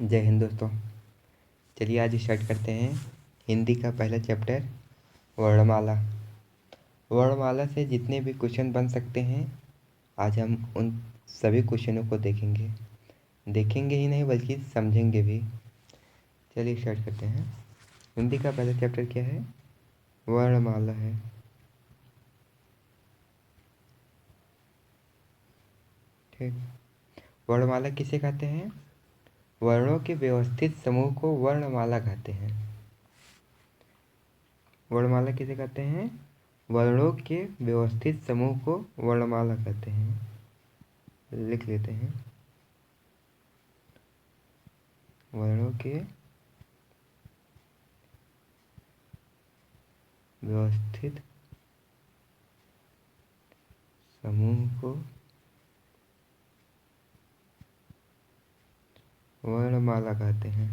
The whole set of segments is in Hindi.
जय हिंद दोस्तों। चलिए आज स्टार्ट करते हैं हिंदी का पहला चैप्टर वर्णमाला। वर्णमाला से जितने भी क्वेश्चन बन सकते हैं आज हम उन सभी क्वेश्चनों को देखेंगे ही नहीं बल्कि समझेंगे भी। चलिए स्टार्ट करते हैं। हिंदी का पहला चैप्टर क्या है? वर्णमाला है। ठीक, वर्णमाला किसे कहते हैं? वर्णों के व्यवस्थित समूह को वर्णमाला कहते हैं। वर्णमाला किसे कहते हैं? वर्णों के व्यवस्थित समूह को वर्णमाला कहते हैं। लिख लेते हैं। वर्णों के व्यवस्थित समूह को वर्णमाला कहते हैं।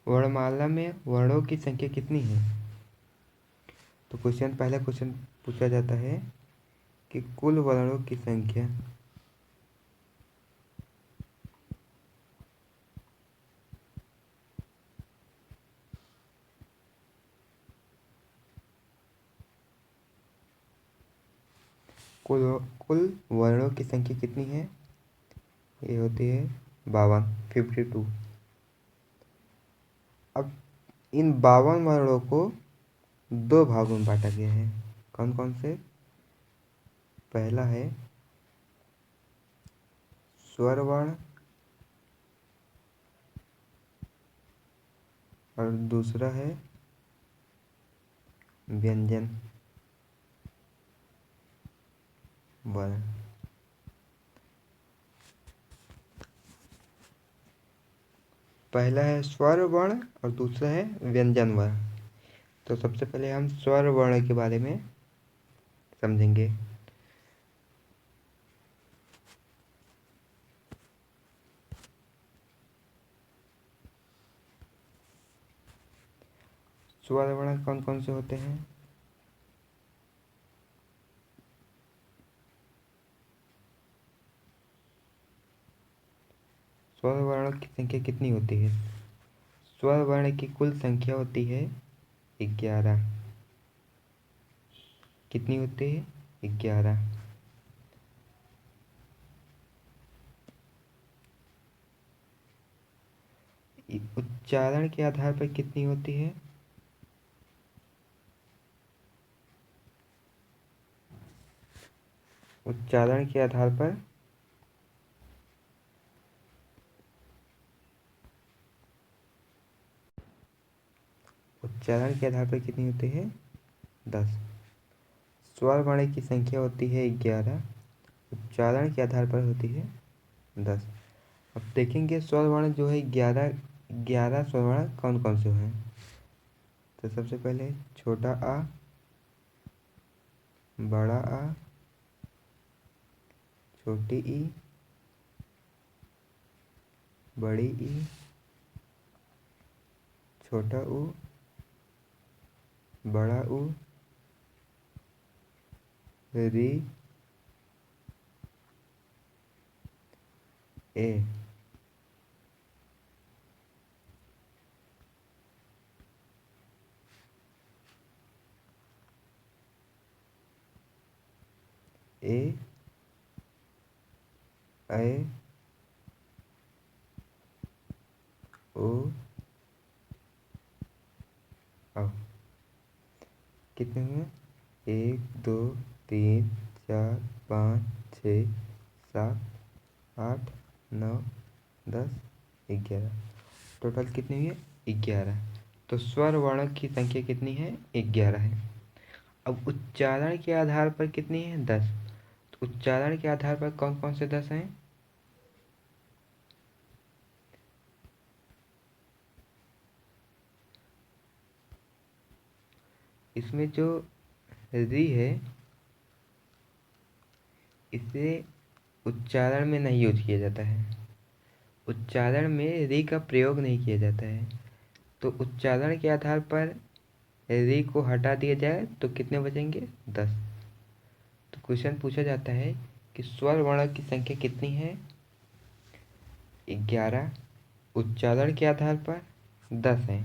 वर्णमाला में वर्णों की संख्या कितनी है? तो पहला क्वेश्चन पूछा जाता है कि कुल वर्णों की संख्या कुल वर्णों की संख्या कितनी है? ये होती है 52। अब इन 52 वर्णों को दो भागों में बांटा गया है। कौन कौन से? पहला है स्वर वर्ण और दूसरा है व्यंजन वर्ण। पहला है स्वर वर्ण और दूसरा है व्यंजन वर्ण। तो सबसे पहले हम स्वर वर्ण के बारे में समझेंगे। स्वर वर्ण कौन कौन से होते हैं? स्वर वर्णों की संख्या कितनी होती है? स्वर वर्ण की कुल संख्या होती है 11। कितनी होती है? 11। उच्चारण के आधार पर कितनी होती है? उच्चारण के आधार पर कितनी होती है? 10। स्वर वर्ण की संख्या होती है 11, उच्चारण के आधार पर होती है 10। अब देखेंगे स्वर वर्ण जो है 11 स्वर वर्ण कौन कौन से हैं। तो सबसे पहले छोटा आ, बड़ा आ, छोटी ई, बड़ी ई, छोटा ऊ, बड़ा ऊ, री, ए। ए, ऐ, ओ, औ। कितने हुए? 1 2 3 4 5 6 7 8 9 10 11। टोटल कितनी हुई? 11। तो स्वर वर्ण की संख्या कितनी है? 11 है। अब उच्चारण के आधार पर कितनी है? 10। तो उच्चारण के आधार पर कौन कौन से 10 हैं? इसमें जो री है इसे उच्चारण में नहीं यूज किया जाता है। उच्चारण में री का प्रयोग नहीं किया जाता है। तो उच्चारण के आधार पर री को हटा दिया जाए तो कितने बचेंगे? 10। तो क्वेश्चन पूछा जाता है कि स्वर वर्ण की संख्या कितनी है? 11। उच्चारण के आधार पर 10 है।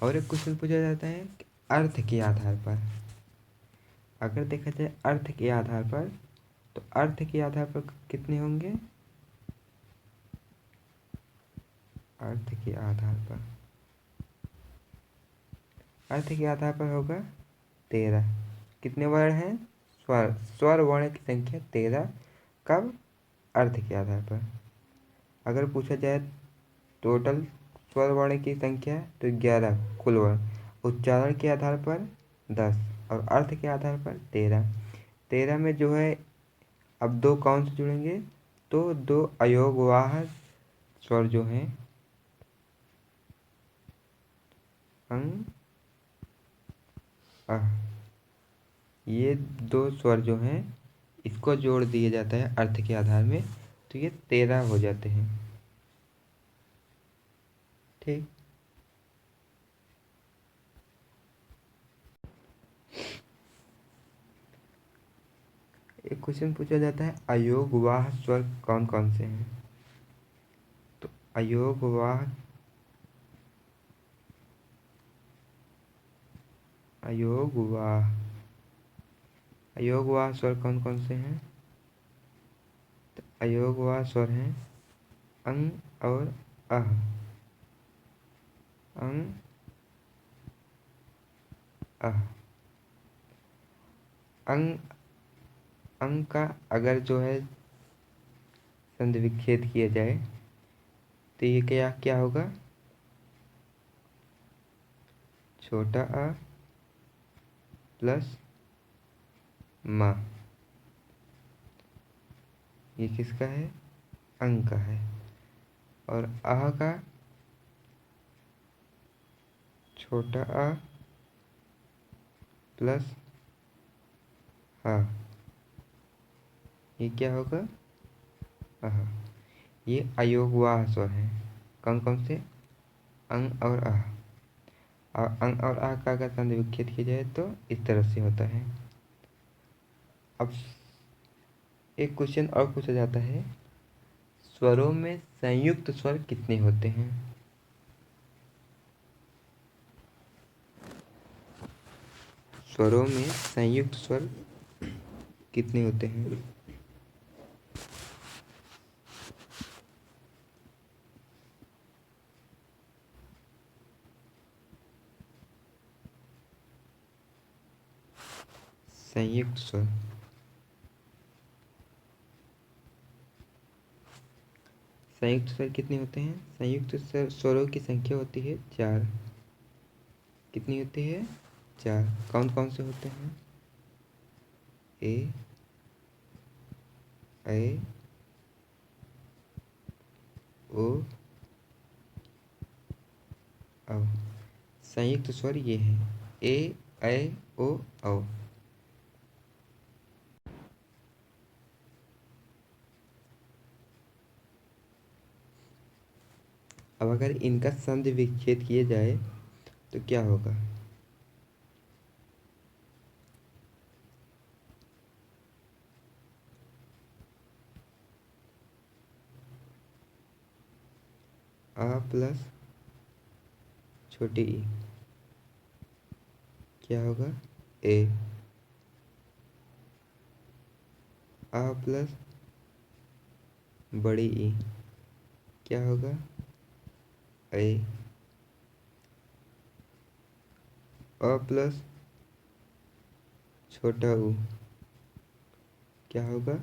और एक क्वेश्चन पूछा जाता है कि अर्थ के आधार पर। अगर देखा जाए अर्थ के आधार पर, तो अर्थ के आधार पर कितने होंगे? अर्थ के आधार पर, अर्थ के आधार पर होगा 13। कितने वर्ण हैं? स्वर, स्वर वर्ण की संख्या 13। कब? अर्थ के आधार पर। अगर पूछा जाए टोटल स्वर वर्ण की संख्या, तो 11 कुल वर्ण। उच्चारण के आधार पर 10 और अर्थ के आधार पर 13। 13 में जो है, अब दो कौन से जुड़ेंगे? तो दो अयोगवाह स्वर जो हैं, अंग अह, ये दो स्वर जो हैं, इसको जोड़ दिया जाता है अर्थ के आधार में, तो ये 13 हो जाते हैं। ठीक। एक क्वेश्चन पूछा जाता है अयोगवाह स्वर कौन कौन से हैं? तो अयोगवाह अयोगवाह अयोगवाह स्वर कौन कौन से हैं? तो अयोगवाह स्वर हैं अंग और अह। अंग अह। अंग अंग का अगर जो है संधि विच्छेद किया जाए, तो ये क्या क्या होगा? छोटा अ प्लस मा। ये किसका है? अंग का है। और आह का छोटा आ प्लस हा, ये क्या होगा? आह। ये अयोगवाह स्वर है। कौन कौन से? अंग और आह। और अंग और आह का अगर संधि विच्छेद किया जाए तो इस तरह से होता है। अब एक क्वेश्चन और पूछा जाता है, स्वरों में संयुक्त स्वर कितने होते हैं? स्वरों में संयुक्त स्वर कितने होते हैं? संयुक्त स्वर, संयुक्त स्वर कितने होते हैं? संयुक्त स्वरों की संख्या होती है 4। कितनी होती है? 4। कौन कौन से होते हैं? ए, ऐ, ओ, औ। संयुक्त स्वर ये हैं ए, ऐ, ओ, औ। अब अगर इनका संधि विच्छेद किया जाए तो क्या होगा? आ प्लस छोटी ई, क्या होगा? ए। आ प्लस बड़ी ई, क्या होगा? ए। अ प्लस छोटा ऊ, क्या होगा?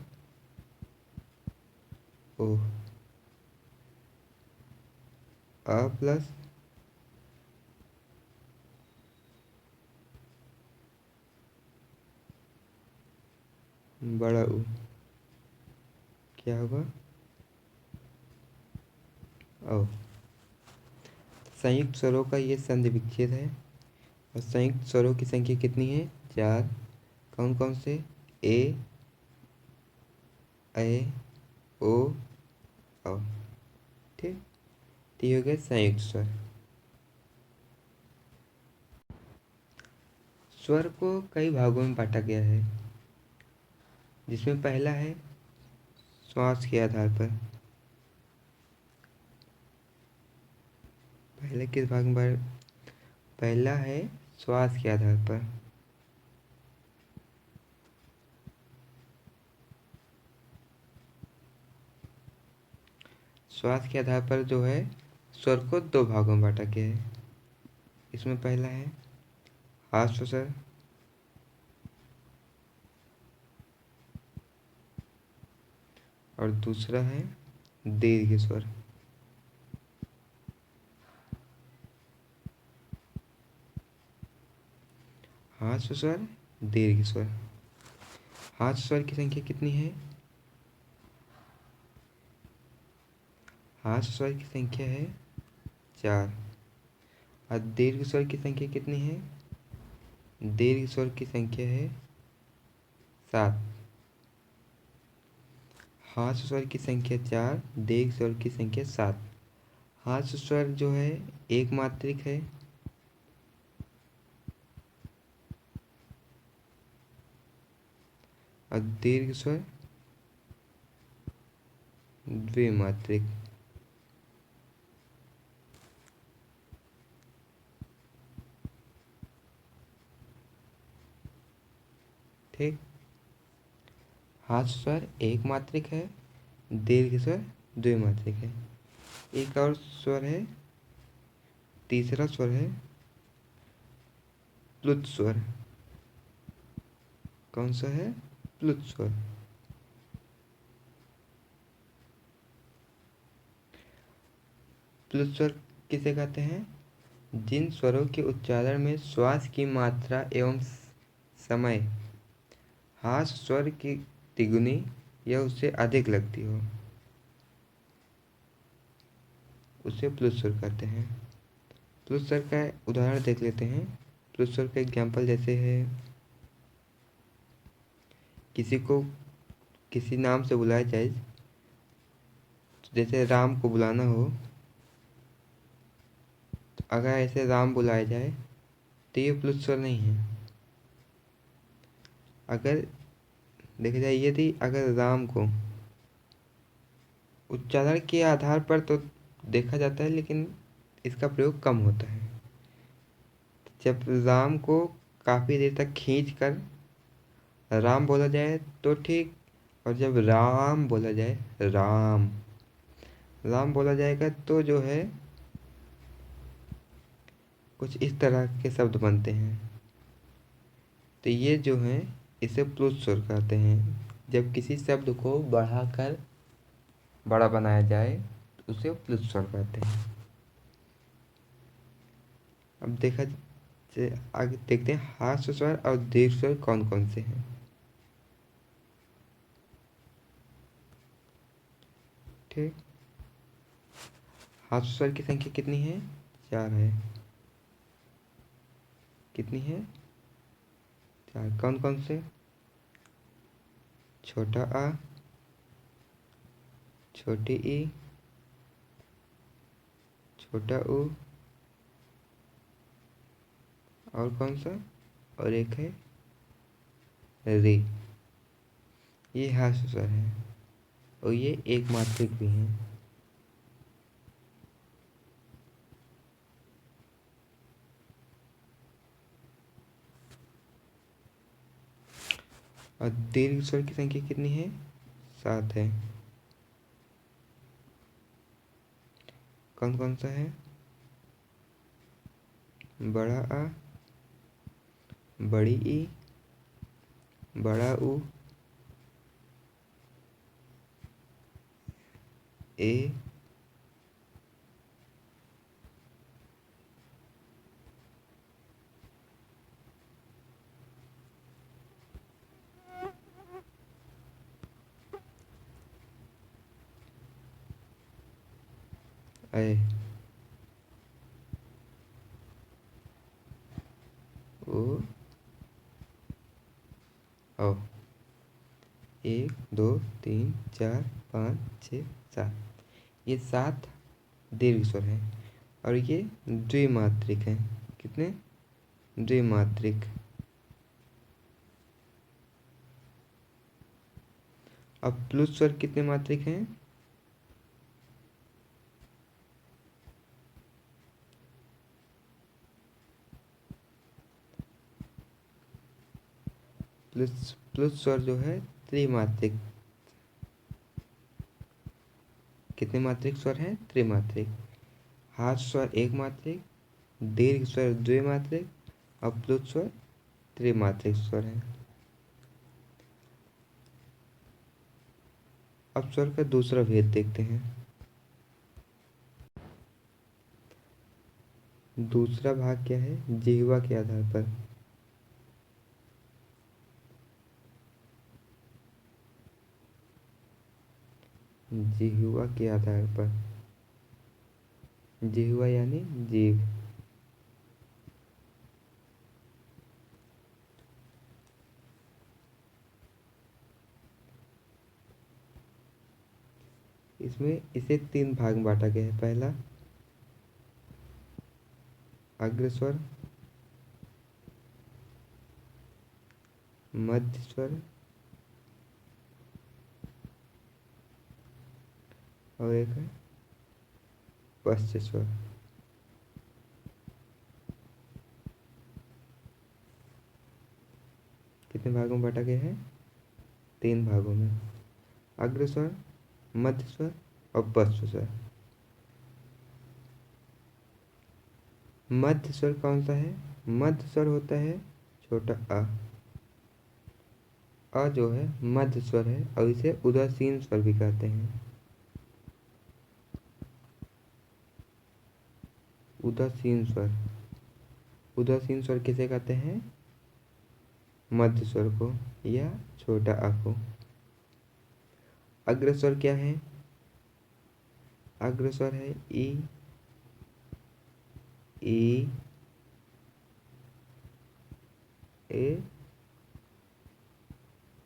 ओ। आ प्लस बड़ा ऊ, क्या होगा? ओ। संयुक्त स्वरों का ये संधि विच्छेद है। और संयुक्त स्वरों की संख्या कितनी है? 4। कौन कौन से? ए, ऐ, ओ, औ। ठीक। तो ये हो गए संयुक्त स्वर। स्वर को कई भागों में बांटा गया है। जिसमें पहला है श्वास के आधार पर। पहले किस भाग में? पहला है श्वास के आधार पर। श्वास के आधार पर जो है स्वर को दो भागों में बांटा गया है। इसमें पहला है ह्रस्व स्वर और दूसरा है दीर्घ स्वर। ह्रस्व स्वर, दीर्घ स्वर। ह्रस्व स्वर की संख्या कितनी है? ह्रस्व स्वर की संख्या है 4। और दीर्घ स्वर की संख्या कितनी है? दीर्घ स्वर की संख्या है 7। ह्रस्व स्वर की संख्या 4, दीर्घ स्वर की संख्या 7। ह्रस्व स्वर जो है एक मात्रिक है और दीर्घ स्वर द्विमात्रिक। ठीक। ह्रस्व स्वर एक मात्रिक है, दीर्घ स्वर द्विमात्रिक है। एक और स्वर है, तीसरा स्वर है प्लुत स्वर। कौन सा है? प्लुत स्वर। प्लुत स्वर किसे कहते हैं? जिन स्वरों के उच्चारण में श्वास की मात्रा एवं समय ह्रस्व स्वर की तिगुनी या उससे अधिक लगती हो, उसे प्लुत स्वर कहते हैं। प्लुत स्वर का उदाहरण देख लेते हैं। प्लुत स्वर का एग्जाम्पल जैसे है, किसी को किसी नाम से बुलाया जाए, जैसे राम को बुलाना हो, तो अगर ऐसे राम बुलाया जाए तो ये प्लुत स्वर नहीं है। अगर देखा जाए, यदि अगर राम को उच्चारण के आधार पर तो देखा जाता है, लेकिन इसका प्रयोग कम होता है। जब राम को काफ़ी देर तक खींच कर राम बोला जाए तो ठीक, और जब राम बोला जाए, राम राम बोला जाएगा तो जो है कुछ इस तरह के शब्द बनते हैं। तो ये जो है इसे प्लुत स्वर कहते हैं। जब किसी शब्द को बढ़ाकर बड़ा बनाया जाए तो उसे प्लुत स्वर कहते हैं। अब आगे देखते हैं ह्रस्व स्वर और दीर्घ स्वर कौन कौन से हैं। ठीक। ह्रस्व स्वर की संख्या कितनी है? 4 है। कितनी है? 4। कौन कौन से? छोटा आ, छोटी ई, छोटा ऊ, और कौन सा? और एक है रे। ये ह्रस्व स्वर है और ये एक मात्रिक भी है। और दीर्घ स्वर की संख्या कितनी है? 7 है। कौन कौन सा है? बड़ा आ, बड़ी ई, बड़ा ऊ, ए, ऐ, ओ, औ। 1 2 3 4 5 6 7। ये 7 दीर्घ स्वर हैं और ये द्विमात्रिक हैं। कितने? द्विमात्रिक। अब प्लुत स्वर कितने मात्रिक हैं? प्लुत प्लुत स्वर जो है त्रिमात्रिक। कितने मात्रिक स्वर है? त्रिमात्रिक। हार्श स्वर एक मात्रिक, दीर्घ स्वर द्विमात्रिक और प्लुत स्वर त्रिमात्रिक स्वर है। अब स्वर का दूसरा भेद देखते हैं। दूसरा भाग क्या है? जिह्वा के आधार पर। जिह्वा के आधार पर। जिह्वा यानी जीभ। इसमें इसे तीन भाग में बांटा गया है। पहला अग्रस्वर, मध्य स्वर और एक है पश्च स्वर। कितने भागों में बांटा गया है? तीन भागों में। अग्रस्वर, मध्य स्वर और पश्च स्वर। मध्य स्वर कौन सा है? मध्य स्वर होता है छोटा अ। अ जो है मध्य स्वर है और इसे उदासीन स्वर भी कहते हैं। उदासीन स्वर। उदासीन स्वर किसे कहते हैं? मध्य स्वर को या छोटा आ को। अग्रस्वर क्या है? अग्रस्वर है ई, ई, ए,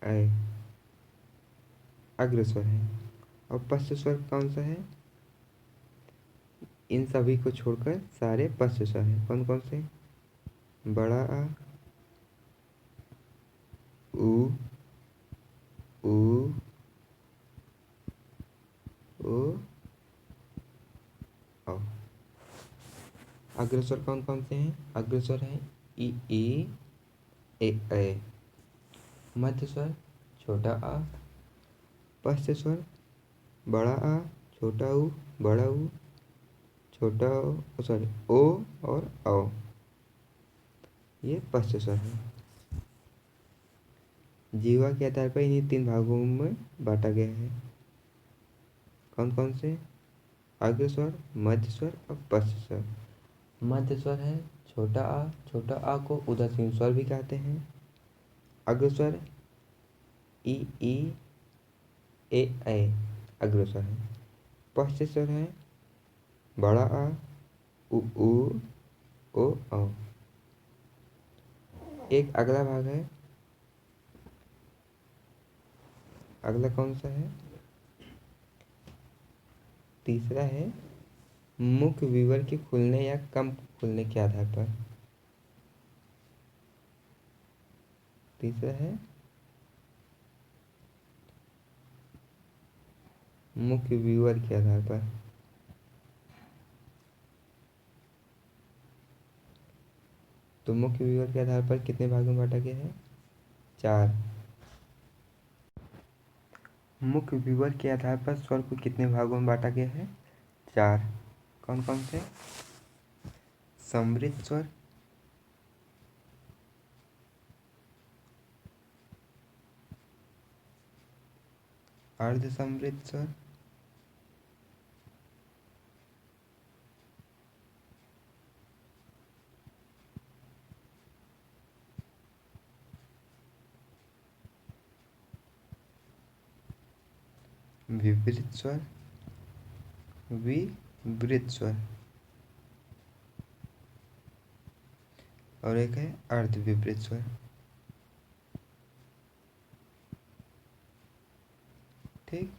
ऐ। अग्रस्वर है। और पश्च स्वर कौन सा है? इन सभी को छोड़कर सारे पश्च स्वर हैं। कौन कौन से? बड़ा आ, उ, ऊ, ओ, औ। अग्रस्वर कौन कौन से हैं? अग्रस्वर है ई, ए, ऐ। मध्य स्वर छोटा आ, पश्च स्वर बड़ा आ, छोटा ऊ, बड़ा ऊ, छोटा ओ, सॉरी ओ और औ। ये पश्च स्वर है। जीवा के आधार पर इन्हीं तीन भागों में बांटा गया है। कौन कौन से? अग्रस्वर, मध्य स्वर और पश्च स्वर। मध्य स्वर है छोटा आ। छोटा आ को उदासीन स्वर भी कहते हैं। अग्रस्वर ई, ए, ऐ अग्रस्वर है। पश्च स्वर है बड़ा आ, उ, ओ, औ। एक अगला भाग है। अगला कौन सा है? तीसरा है मुख विवर के खुलने या कम खुलने के आधार पर। तीसरा है मुख विवर के आधार पर। तो मुख्य विवर के आधार पर कितने भागों में बांटा गया है? चार। मुख्य विवर के आधार पर स्वर को कितने भागों में बांटा गया है? चार। कौन कौन से? समृद्ध स्वर, अर्ध समृद्ध स्वर, विवृत स्वर, विवृत स्वर और एक है अर्ध विवृत स्वर। ठीक।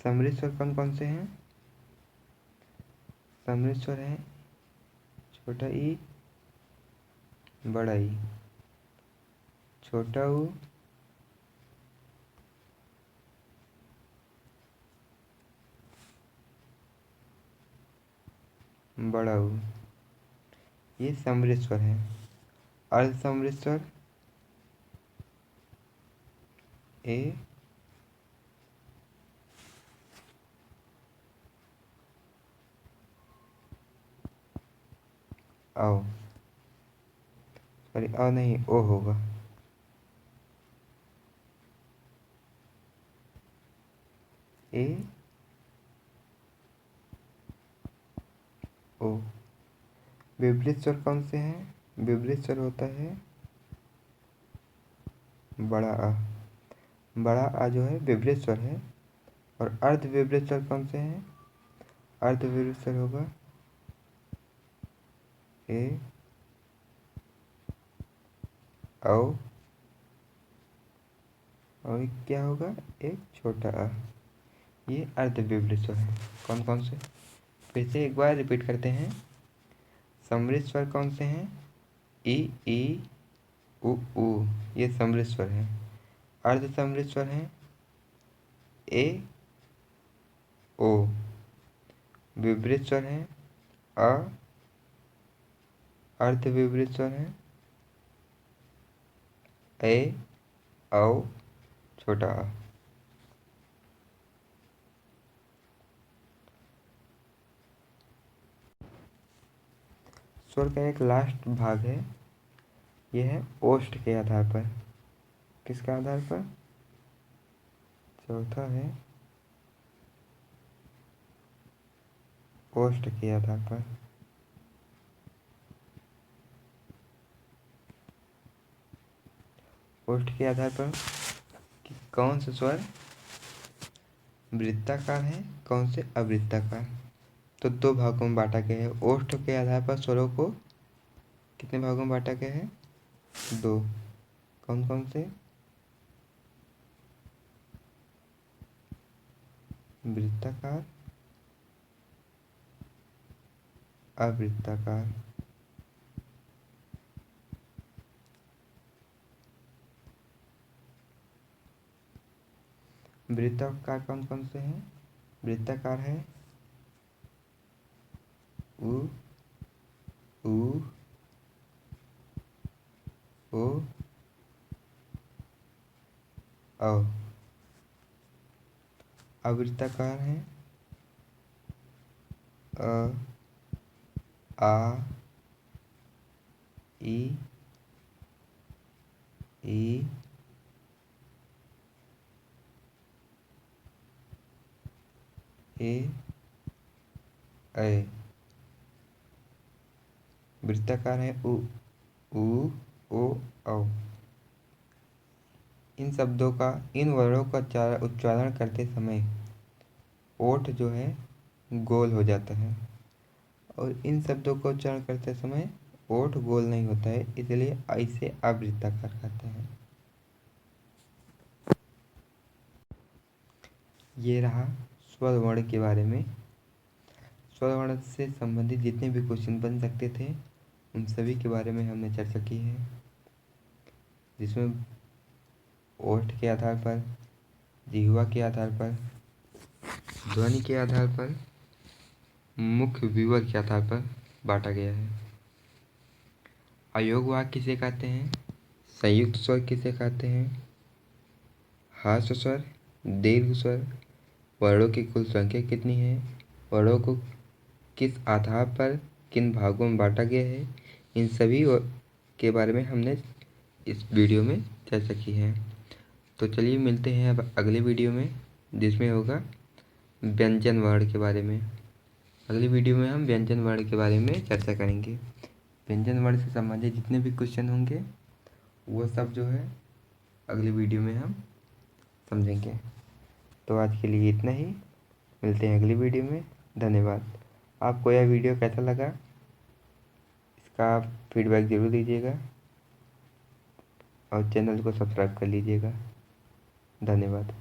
समृद्ध स्वर कौन कौन से हैं? समृद्ध स्वर है छोटा ई, बड़ा ई, छोटा ऊ, बड़ा ऊ। ये समृद्ध स्वर है। अर्ध समृद्ध स्वर ए, औ, सॉरी अ नहीं, ओ होगा। ए, ओ। विपरीत स्वर कौन से हैं? विपरीत स्वर होता है बड़ा आ। बड़ा आ जो है विपरीत स्वर है। और अर्ध विपरीत स्वर कौन से हैं? अर्ध विपरीत स्वर होगा ए, औ, और क्या होगा? एक छोटा आ। ये अर्ध विपरीत स्वर है। कौन कौन से? फिर से एक बार रिपीट करते हैं। समृद्ध स्वर कौन से हैं? ई, उ, ये समृद्ध स्वर है। अर्ध समृद्ध स्वर हैं ए, ओ। विपरीत स्वर हैं अ। अर्ध विपरीत स्वर हैं ए, औ, छोटा आ। स्वर का एक लास्ट भाग है, यह है ओष्ठ के आधार पर। किसके आधार पर? चौथा है ओष्ठ के आधार पर। ओष्ठ के आधार पर कि कौन से स्वर वृत्ताकार है, कौन से अवृत्ताकार। तो दो भागों में बांटा गया है। ओष्ठ के आधार पर स्वरों को कितने भागों में बांटा गया है? दो। कौन कौन से? वृत्ताकार, अवृत्ताकार। वृत्ताकार कौन कौन से हैं? वृत्ताकार है उ, ओ, औ। अवृत्ताकार है अ, आ, ई, ए, ऐ। वृत्ताकार है उ, ओ, औ। इन शब्दों का, इन वर्णों का उच्चारण करते समय ओठ जो है गोल हो जाता है, और इन शब्दों को उच्चारण करते समय ओठ गोल नहीं होता है, इसलिए इसे अवृत्ताकार कहते हैं। ये रहा स्वर वर्ण के बारे में। स्वर वर्ण से संबंधित जितने भी क्वेश्चन बन सकते थे उन सभी के बारे में हमने चर्चा की है, जिसमें ओठ के आधार पर, जिह्वा के आधार पर, ध्वनि के आधार पर, मुख्य विवर के आधार पर बांटा गया है। अयोग वाक्य किसे कहते हैं? संयुक्त स्वर किसे कहते हैं? हास्य स्वर, दीर्घ स्वर। वर्णों की कुल संख्या कितनी है? वर्णों को किस आधार पर किन भागों में बांटा गया है? इन सभी के बारे में हमने इस वीडियो में चर्चा की है। तो चलिए मिलते हैं अब अगले वीडियो में, जिसमें होगा व्यंजन वर्ण के बारे में। अगली वीडियो में हम व्यंजन वर्ण के बारे में चर्चा करेंगे। व्यंजन वर्ण से संबंधित जितने भी क्वेश्चन होंगे वो सब जो है अगली वीडियो में हम समझेंगे। तो आज के लिए इतना ही, मिलते हैं अगली वीडियो में। धन्यवाद। आपको यह वीडियो कैसा लगा इसका आप फीडबैक ज़रूर दीजिएगा, और चैनल को सब्सक्राइब कर लीजिएगा। धन्यवाद।